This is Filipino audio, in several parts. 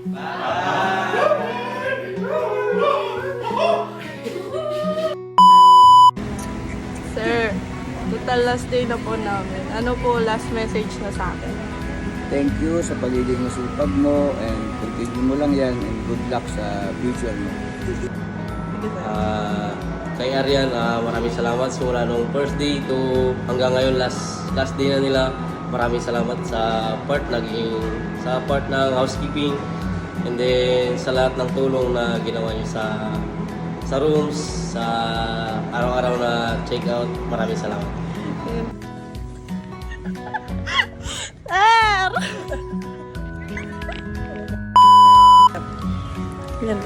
Sir, total last day na po namin. Ano po last message na sa akin? Thank you sa pagiging masipag mo and continue mo lang yan and good luck sa future mo. Kay Arian, maraming salamat simula nung first day to hanggang ngayon last day na nila. Maraming salamat sa part ng housekeeping and then sa lahat ng tulong na ginawa niyo sa rooms, sa araw-araw na check out. Maraming salamat. Sir! Yan.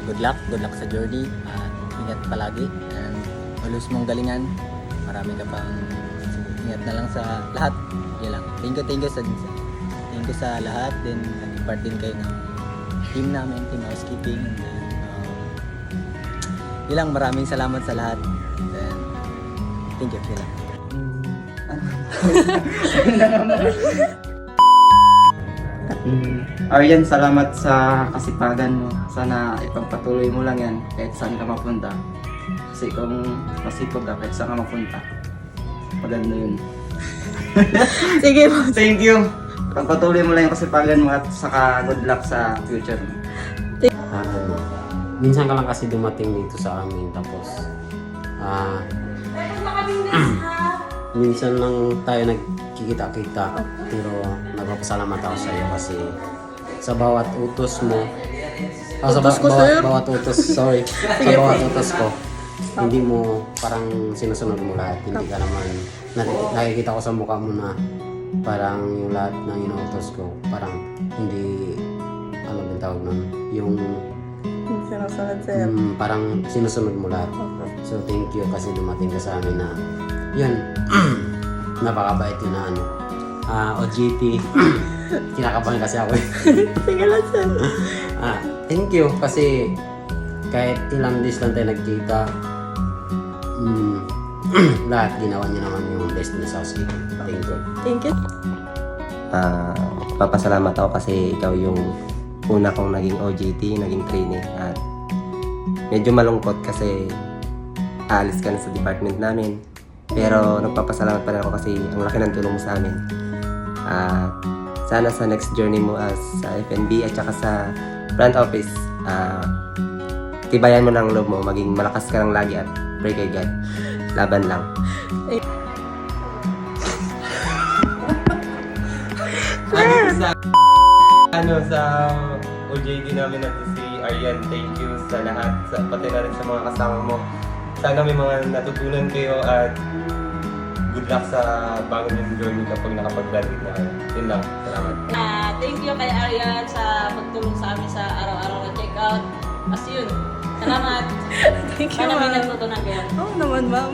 Good luck sa journey. Ingat palagi and always mong galingan. Marami ka pang ingat na lang sa lahat. Yan lang. Thank you sa lahat. Then nag-part din kayo ng team namin, team housekeeping. And then, yun lang, maraming salamat sa lahat. Then, thank you. Yun lang. Arian, salamat sa kasipagan mo. Sana ipagpatuloy mo lang yan kahit saan ka mapunta. Kasi kung masipag ka, kahit saan ka mapunta, maganda yun. Sige po. Thank you! Pagpatuloy mo lang yung kasipagan mo at saka good luck sa future mo. Minsan ka lang kasi dumating dito sa amin tapos minsan lang tayo nagkikita-kita pero nagpapasalamat ako sa iyo kasi sa bawat utos mo bawat utos ko hindi mo parang sinusunod mo lahat, hindi ka naman nakikita ko sa mukha mo na parang yung lahat ng inuutos ko parang hindi ano din tawag nun yung Sinusunod, sir. parang sinusunod mo lahat. So thank you kasi dumating ka sa amin na yun, napakabait yun na ano. OJT, kinakabahan kasi ako eh. Sige lang, sir. Thank you kasi kahit ilang days lang tayo nagkita, lahat ginawa niyo naman yung best niya sa housekeeping. Thank you. Thank you. Papasalamat ako kasi ikaw yung una kong naging OJT, naging trainee at medyo malungkot kasi aalis ka na sa department namin. Pero nagpapasalamat pa rin ako kasi ang laki ng tulong mo sa amin. Sana sa next journey mo as sa F&B at saka sa front office, tibayan mo ng loob mo, maging malakas ka lang lagi at pray kay God. Laban lang. Sa OJT namin na si Arian, thank you sa lahat, pati na rin sa mga kasama mo. Sana may mga natutunan kayo at good luck sa bago yung journey kapag nakapag-graduate na kayo. Yun lang, salamat. Thank you kay Arian sa pagtulong sa amin sa araw-araw na check-out. As yun, salamat. Thank you, Sana may ma'am. natutunan kayo. Oo naman, ma'am.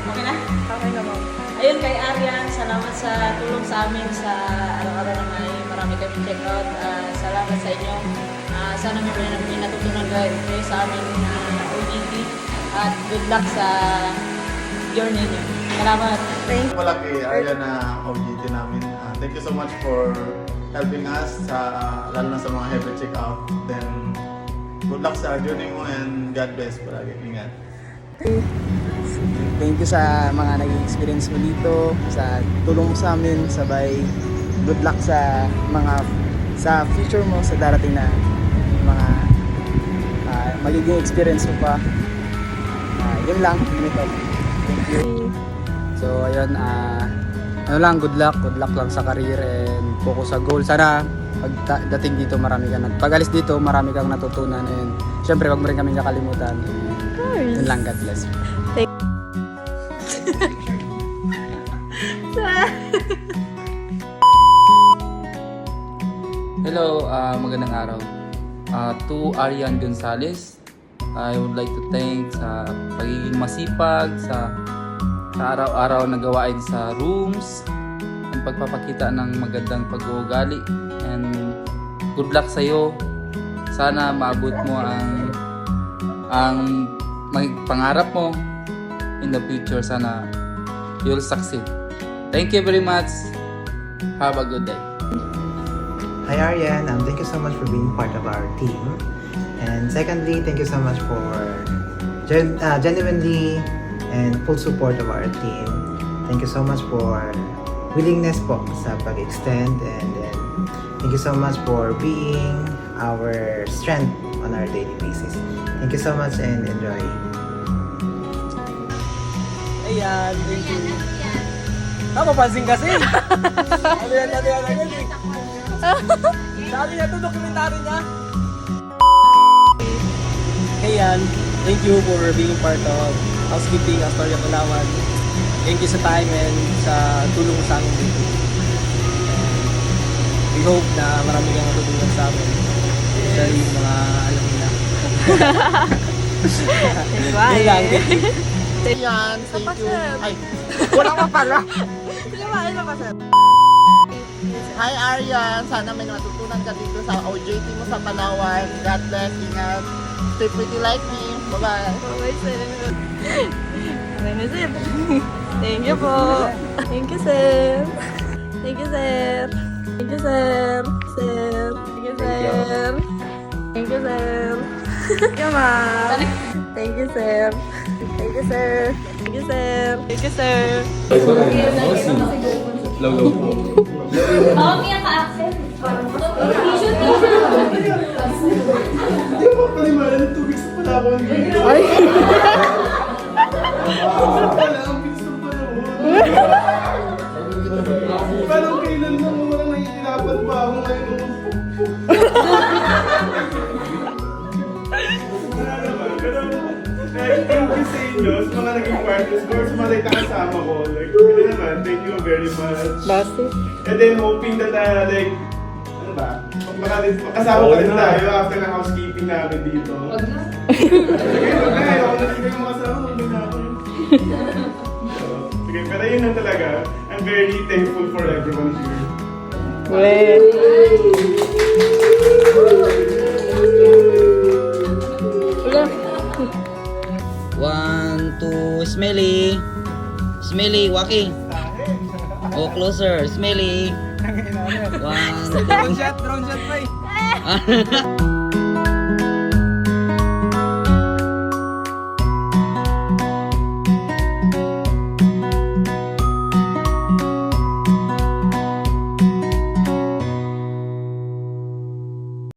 Okay na? Okay na, ma'am. Ayun kay Arian, salamat sa tulong sa amin sa araw-araw na may marami kami check-out. Salamat sa inyo. Sana may natutunan kayo sa amin na OJT at good luck sa journey niyo. Salamat. Malaki Arian na OJT namin. Thank you so much for helping us lalo na sa mga heavy check-out. Then good luck sa journey mo and God bless palagi. Ingat. Thank you sa mga naging experience mo dito, sa tulong mo sa amin, sabay good luck sa future mo, sa darating na mga magiging experience mo pa. Yun lang, ganito. Thank you. So ayun, ano lang, good luck lang sa career and focus sa goal. Sana pagdating dito pag-alis dito marami kang natutunan and syempre wag mo rin kami kakalimutan. Yun lang, God bless. Hello, magandang araw. To Arian Gonzalez, I would like to thank sa pagiging masipag, sa araw-araw na gawain sa rooms, ang pagpapakita ng magandang pag-uugali, and good luck sa iyo. Sana maabot mo ang pangarap mo in the future. Sana you'll succeed. Thank you very much. Have a good day. Hi Aryan, thank you so much for being part of our team. And secondly, thank you so much for genuinely and full support of our team. Thank you so much for willingness po sa pag-extend, and then thank you so much for being our strength on our daily basis. Thank you so much and enjoy. Ayan, thank you. Mapansin kasi. Ano yan eh. Sabi na ito, dokumentary niya. Ayan, thank you for being part of housekeeping at Storya Palawan. Thank you sa time and sa tulong sa amin dito. We hope na marami kang matutulungan sa amin. Especially yung mga alam nila. Yun lang, thank you. Ayan, thank you. Ay, wala ka pala. Kumain na ka, sir. Hi Aryan, sana may natutunan ka dito sa OJT mo sa Palawan. God bless, ingat. Stay pretty like me. Bye-bye. Okay, sir. Okay na, sir. Thank you po. Thank you, sir. Thank you, sir. Thank you, sir. Sir. Thank you, sir. Thank you, sir. Thank you, ma'am. Thank you, sir. Thank you, sir. Thank you, sir. Thank you, sir. Parang kailan na mo walang nahihirapan pa ako ngayon. Pero thank you sa inyo, sa mga naging partners ko, sa mga nakasama ko. Like, yun naman, thank you very much. And then hoping that like, ano ba, makasama pa rin tayo after ng housekeeping namin dito. Wag na. Sige, wag na. Ako na hindi kayo makasama, wag na ako. Sige, pero yun lang talaga. I'm very thankful for everyone here. One, two, Smelly. Smelly, Waki. Oh, closer. Smelly. One, two. Drone shot pa eh.